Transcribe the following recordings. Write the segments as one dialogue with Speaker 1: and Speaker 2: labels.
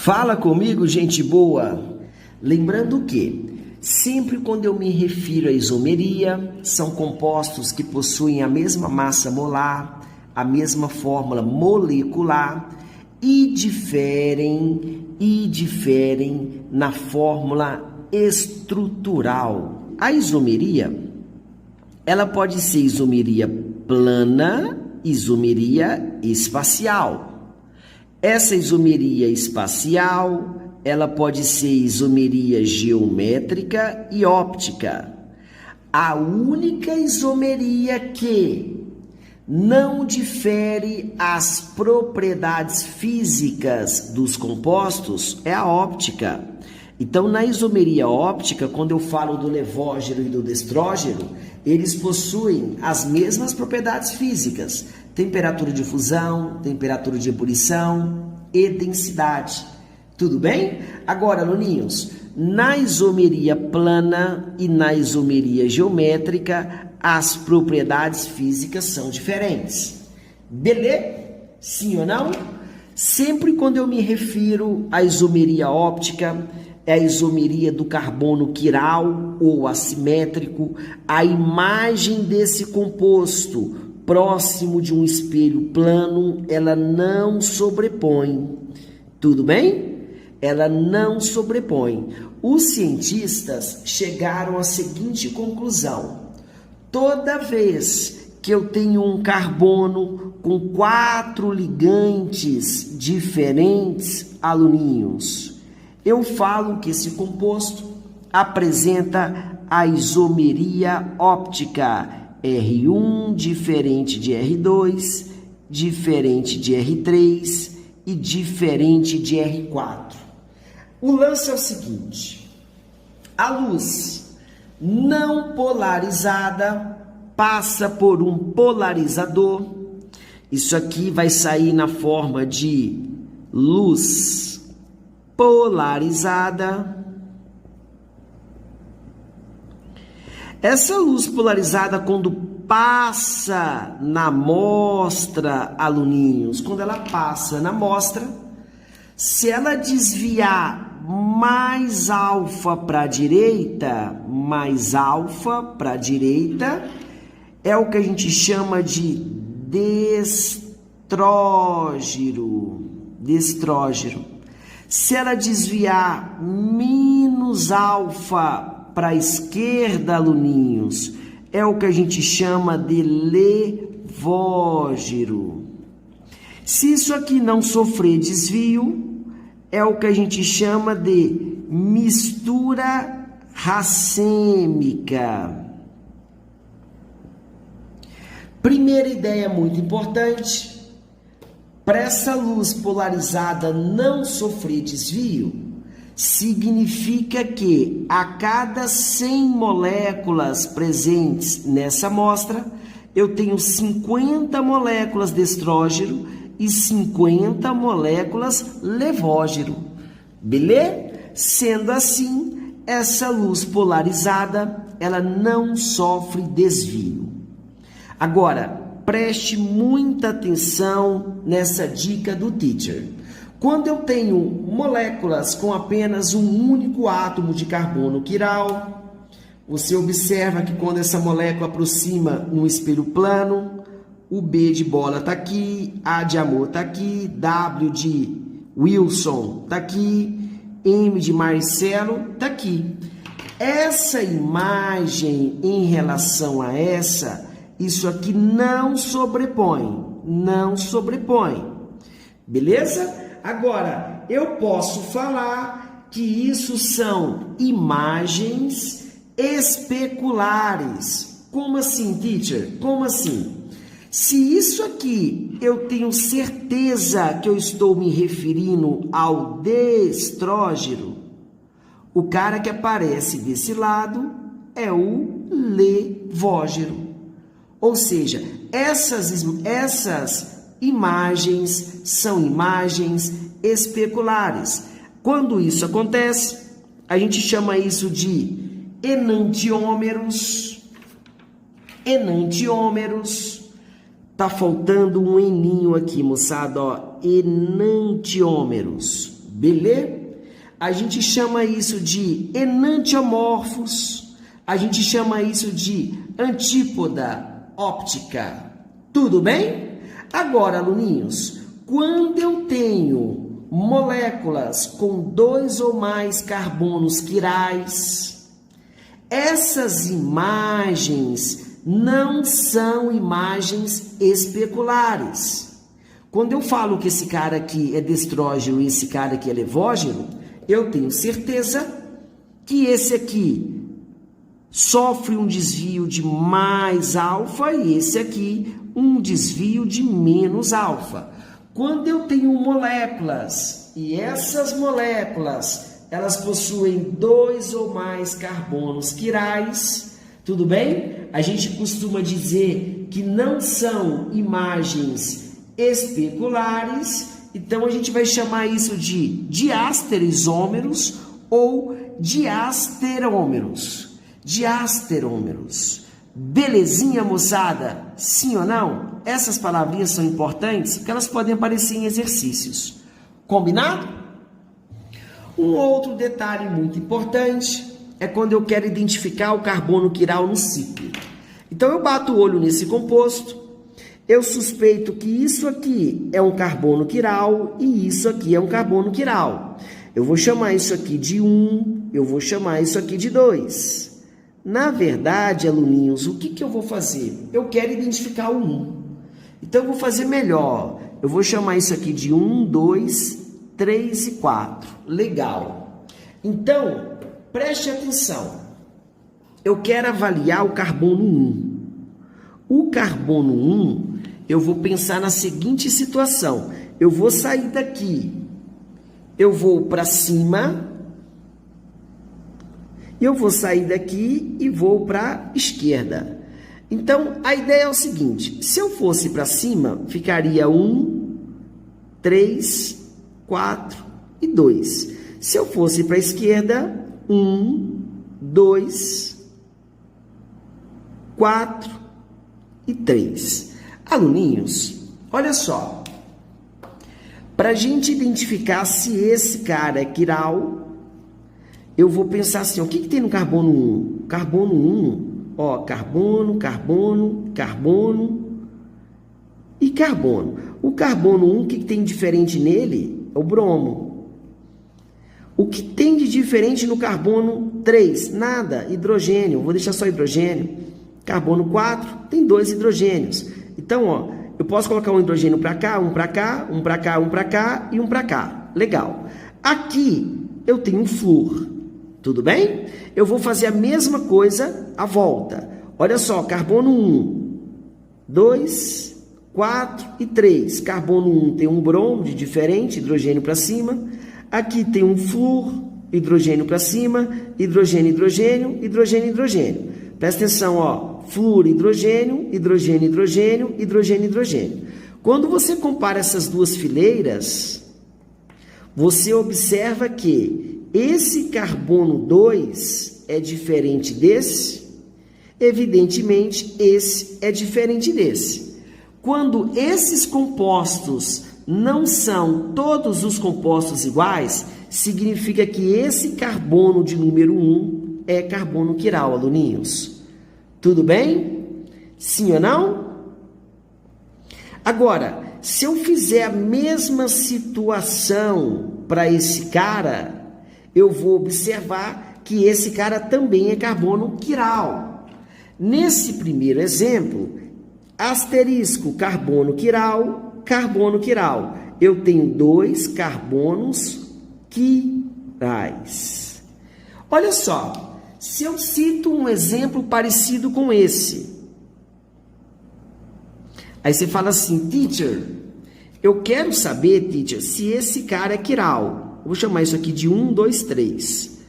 Speaker 1: Fala comigo, gente boa! Lembrando que, sempre quando eu me refiro à isomeria, são compostos que possuem a mesma massa molar, a mesma fórmula molecular e diferem na fórmula estrutural. A isomeria, ela pode ser isomeria plana, isomeria espacial. Essa isomeria espacial, ela pode ser isomeria geométrica e óptica. A única isomeria que não difere as propriedades físicas dos compostos é a óptica. Então, na isomeria óptica, quando eu falo do levógeno e do destrógeno, eles possuem as mesmas propriedades físicas: temperatura de fusão, temperatura de ebulição e densidade. Tudo bem? Agora, aluninhos, na isomeria plana e na isomeria geométrica, as propriedades físicas são diferentes. Beleza? Sim ou não? Sempre quando eu me refiro à isomeria óptica, é a isomeria do carbono quiral ou assimétrico, a imagem desse composto próximo de um espelho plano, ela não sobrepõe. Tudo bem? Ela não sobrepõe. Os cientistas chegaram à seguinte conclusão: toda vez que eu tenho um carbono com 4 ligantes diferentes, aluninhos, eu falo que esse composto apresenta a isomeria óptica. R1 diferente de R2, diferente de R3 e diferente de R4. O lance é o seguinte: a luz não polarizada passa por um polarizador. Isso aqui vai sair na forma de luz polarizada. Essa luz polarizada, quando passa na amostra, aluninhos, quando ela passa na amostra, se ela desviar mais alfa para a direita, é o que a gente chama de destrógeno. Se ela desviar menos alfa para a esquerda, aluninhos, é o que a gente chama de levógeno. Se isso aqui não sofrer desvio, é o que a gente chama de mistura racêmica. Primeira ideia muito importante: para essa luz polarizada não sofrer desvio, significa que a cada 100 moléculas presentes nessa amostra, eu tenho 50 moléculas de estrógeno e 50 moléculas levógeno. Beleza? Sendo assim, essa luz polarizada, ela não sofre desvio. Agora, preste muita atenção nessa dica do teacher. Quando eu tenho moléculas com apenas um único átomo de carbono quiral, você observa que quando essa molécula aproxima num espelho plano, o B de bola está aqui, A de amor está aqui, W de Wilson está aqui, M de Marcelo está aqui. Essa imagem em relação a essa, isso aqui não sobrepõe. Beleza? Agora, eu posso falar que isso são imagens especulares. Como assim, teacher? Como assim? Se isso aqui eu tenho certeza que eu estou me referindo ao destrógeno, o cara que aparece desse lado é o levógeno. Ou seja, essas imagens são imagens especulares. Quando isso acontece, a gente chama isso de enantiômeros. Tá faltando um eninho aqui, moçada, ó, enantiômeros. beleza? A gente chama isso de enantiomorfos, a gente chama isso de antípoda óptica. Tudo bem? Agora, aluninhos, quando eu tenho moléculas com 2 ou mais carbonos quirais, essas imagens não são imagens especulares. Quando eu falo que esse cara aqui é destrógeno e esse cara aqui é levógeno, eu tenho certeza que esse aqui sofre um desvio de mais alfa e esse aqui um desvio de menos alfa. Quando eu tenho moléculas e essas moléculas elas possuem 2 ou mais carbonos quirais, tudo bem? A gente costuma dizer que não são imagens especulares. Então, a gente vai chamar isso de diastereisômeros ou diasterômeros. Diasterômeros. Belezinha, moçada? Sim ou não? Essas palavrinhas são importantes porque elas podem aparecer em exercícios. Combinado? Um outro detalhe muito importante é quando eu quero identificar o carbono quiral no ciclo. Então, eu bato o olho nesse composto. Eu suspeito que isso aqui é um carbono quiral e isso aqui é um carbono quiral. Eu vou chamar isso aqui de 1, eu vou chamar isso aqui de 2. Na verdade, aluninhos, o que eu vou fazer? Eu quero identificar o 1. Então, eu vou fazer melhor. Eu vou chamar isso aqui de 1, 2, 3 e 4. Legal. Então, preste atenção. Eu quero avaliar o carbono 1. O carbono 1, eu vou pensar na seguinte situação. Eu vou sair daqui, eu vou para cima, eu vou sair daqui e vou para a esquerda. Então, a ideia é o seguinte, se eu fosse para cima, ficaria 1, 3, 4 e 2. Se eu fosse para a esquerda, 1, 2, 4 e 3. Aluninhos, olha só. Para a gente identificar se esse cara é quiral, eu vou pensar assim, o que tem no carbono 1? Carbono 1, ó, carbono, carbono, carbono e carbono. O carbono 1, o que tem diferente nele? É o bromo. O que tem de diferente no carbono 3? Nada, hidrogênio, vou deixar só hidrogênio. Carbono 4 tem 2 hidrogênios. Então, ó, eu posso colocar um hidrogênio para cá, um para cá, um para cá, um para cá e um para cá. Legal. Aqui eu tenho um flúor. Tudo bem? Eu vou fazer a mesma coisa à volta. Olha só, carbono 1, 2, 4 e 3. Carbono 1 tem um bromo de diferente, hidrogênio para cima. Aqui tem um flúor, hidrogênio para cima, hidrogênio, hidrogênio, hidrogênio, hidrogênio. Presta atenção, ó, flúor, hidrogênio, hidrogênio, hidrogênio, hidrogênio, hidrogênio. Quando você compara essas duas fileiras, você observa que esse carbono 2 é diferente desse, evidentemente esse é diferente desse. Quando esses compostos não são todos os compostos iguais, significa que esse carbono de número 1 é carbono quiral, aluninhos. Tudo bem? Sim ou não? Agora, se eu fizer a mesma situação para esse cara, eu vou observar que esse cara também é carbono quiral. Nesse primeiro exemplo, asterisco, carbono quiral, carbono quiral. Eu tenho 2 carbonos quirais. Olha só. Se eu cito um exemplo parecido com esse, aí você fala assim, teacher, eu quero saber, teacher, se esse cara é quiral. Vou chamar isso aqui de 1, 2, 3.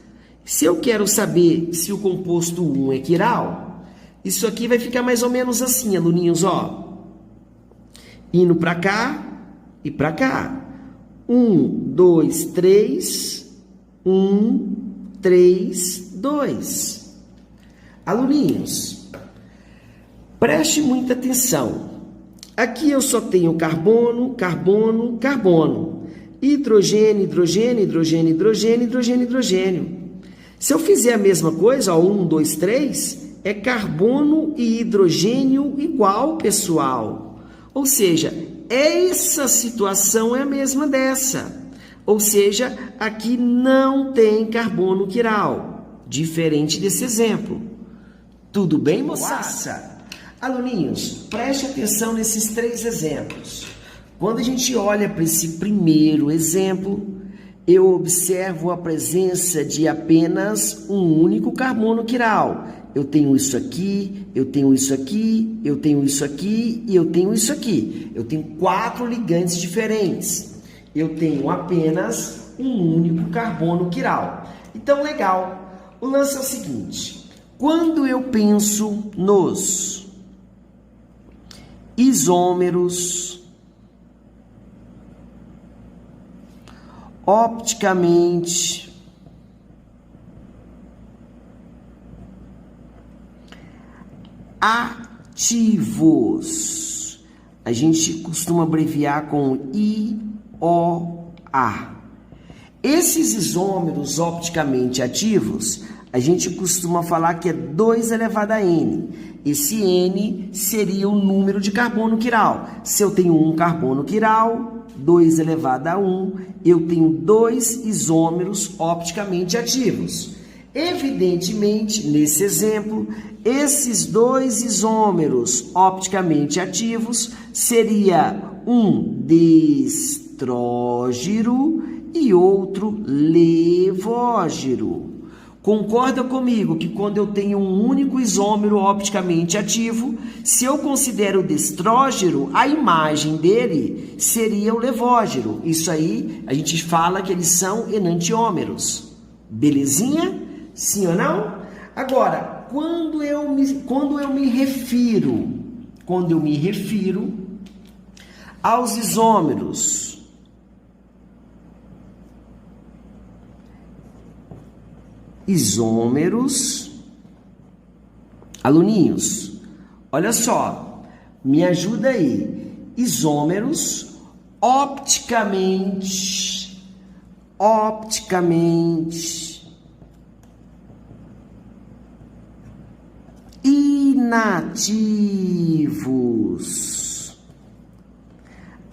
Speaker 1: Se eu quero saber se o composto 1 é quiral, isso aqui vai ficar mais ou menos assim, aluninhos, ó. Indo para cá e para cá. 1, 2, 3, 1, 3, 2. Aluninhos, preste muita atenção. Aqui eu só tenho carbono, carbono, carbono. hidrogênio, hidrogênio, hidrogênio, hidrogênio, hidrogênio, hidrogênio. Se eu fizer a mesma coisa, ó, 1, 2, 3, é carbono e hidrogênio igual, pessoal. Ou seja, essa situação é a mesma dessa. Ou seja, aqui não tem carbono quiral, diferente desse exemplo. Tudo bem, moçada? Aluninhos, preste atenção nesses 3 exemplos. Quando a gente olha para esse primeiro exemplo, eu observo a presença de apenas um único carbono quiral. Eu tenho isso aqui, eu tenho isso aqui, eu tenho isso aqui e eu tenho isso aqui. Eu tenho 4 ligantes diferentes. Eu tenho apenas um único carbono quiral. Então, legal. O lance é o seguinte. Quando eu penso nos isômeros opticamente ativos, a gente costuma abreviar com IOA. Esses isômeros opticamente ativos, a gente costuma falar que é 2 elevado a N. Esse N seria o número de carbono quiral. Se eu tenho um carbono quiral, 2 elevado a 1, eu tenho 2 isômeros opticamente ativos. Evidentemente, nesse exemplo, esses 2 isômeros opticamente ativos seria um destrógiro e outro levógiro. Concorda comigo que quando eu tenho um único isômero opticamente ativo, se eu considero o destrógiro, a imagem dele seria o levógero. Isso aí, a gente fala que eles são enantiômeros. Belezinha? Sim ou não? Agora, quando eu me refiro aos isômeros aluninhos, olha só, me ajuda aí, isômeros opticamente inativos.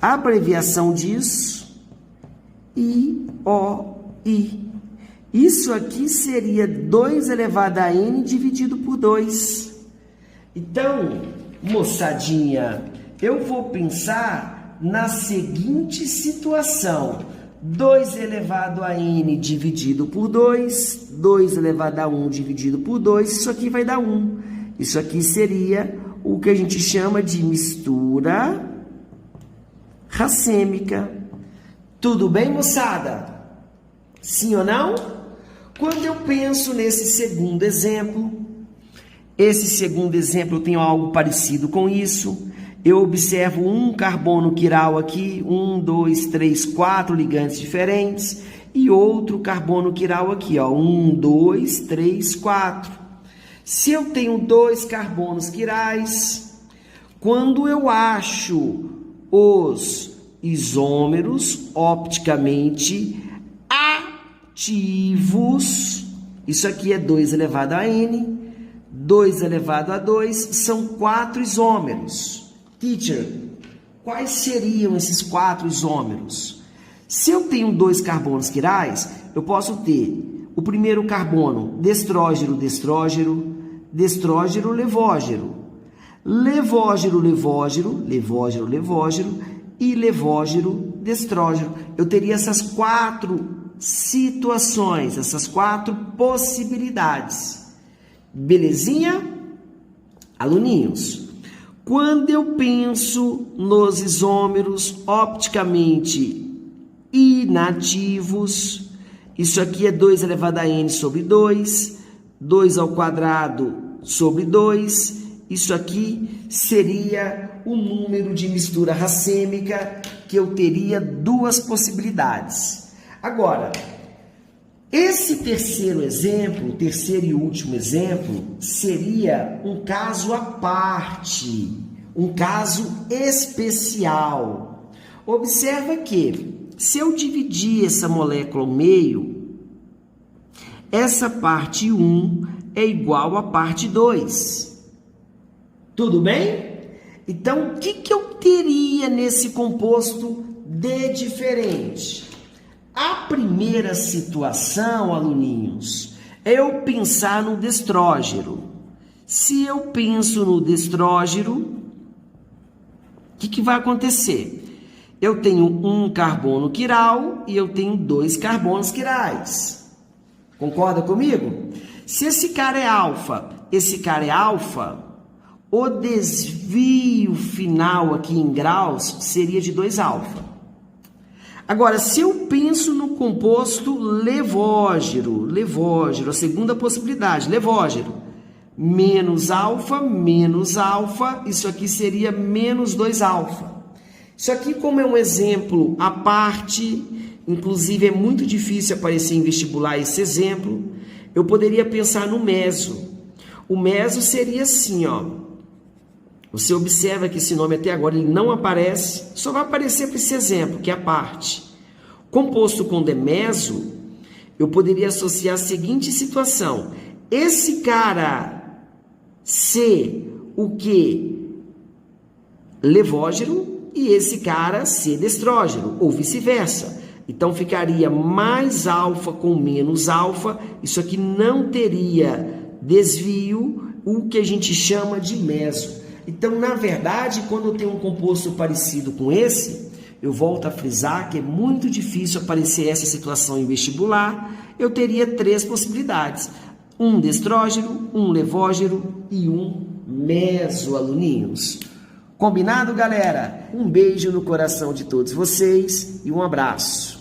Speaker 1: A abreviação disso, IOI. Isso aqui seria 2 elevado a N dividido por 2. Então, moçadinha, eu vou pensar na seguinte situação. 2 elevado a N dividido por 2, 2 elevado a 1 dividido por 2, isso aqui vai dar 1. Isso aqui seria o que a gente chama de mistura racêmica. Tudo bem, moçada? Sim ou não? Quando eu penso nesse segundo exemplo, eu tenho algo parecido com isso. Eu observo um carbono quiral aqui, 1, 2, 3, 4 ligantes diferentes, e outro carbono quiral aqui, ó, 1, 2, 3, 4. Se eu tenho 2 carbonos quirais, quando eu acho os isômeros opticamente ativos, isso aqui é 2 elevado a N, 2 elevado a 2, são 4 isômeros. Teacher, quais seriam esses 4 isômeros? Se eu tenho 2 carbonos quirais, eu posso ter o primeiro carbono, destrógero, destrógero, destrógero, levógero, levógero, levógero, levógero, levógero e levógero, destrógero. Eu teria essas 4 situações, essas 4 possibilidades. Belezinha? Aluninhos, quando eu penso nos isômeros opticamente inativos, isso aqui é 2 elevado a N sobre 2, 2 ao quadrado sobre 2, isso aqui seria o número de mistura racêmica, que eu teria 2 possibilidades. Agora, esse terceiro exemplo, o terceiro e último exemplo, seria um caso à parte, um caso especial. Observa que se eu dividir essa molécula ao meio, essa parte 1 é igual à parte 2. Tudo bem? Então, o que eu teria nesse composto de diferente? A primeira situação, aluninhos, é eu pensar no destrógeno. Se eu penso no destrógeno, o que vai acontecer? Eu tenho um carbono quiral e eu tenho 2 carbonos quirais. Concorda comigo? Se esse cara é alfa, esse cara é alfa, o desvio final aqui em graus seria de 2 alfa. Agora, se eu penso no composto levógeno, a segunda possibilidade, levógeno, menos alfa, isso aqui seria menos 2 alfa. Isso aqui, como é um exemplo à parte, inclusive é muito difícil aparecer em vestibular esse exemplo, eu poderia pensar no meso. O meso seria assim, ó. Você observa que esse nome até agora ele não aparece, só vai aparecer para esse exemplo, que é a parte. Composto com demeso, eu poderia associar a seguinte situação. Esse cara ser o que? Levógeno e esse cara ser destrógeno, ou vice-versa. Então ficaria mais alfa com menos alfa, isso aqui não teria desvio, o que a gente chama de meso. Então, na verdade, quando eu tenho um composto parecido com esse, eu volto a frisar que é muito difícil aparecer essa situação em vestibular, eu teria 3 possibilidades. Um destrógeno, um levógeno e um meso, aluninhos. Combinado, galera? Um beijo no coração de todos vocês e um abraço.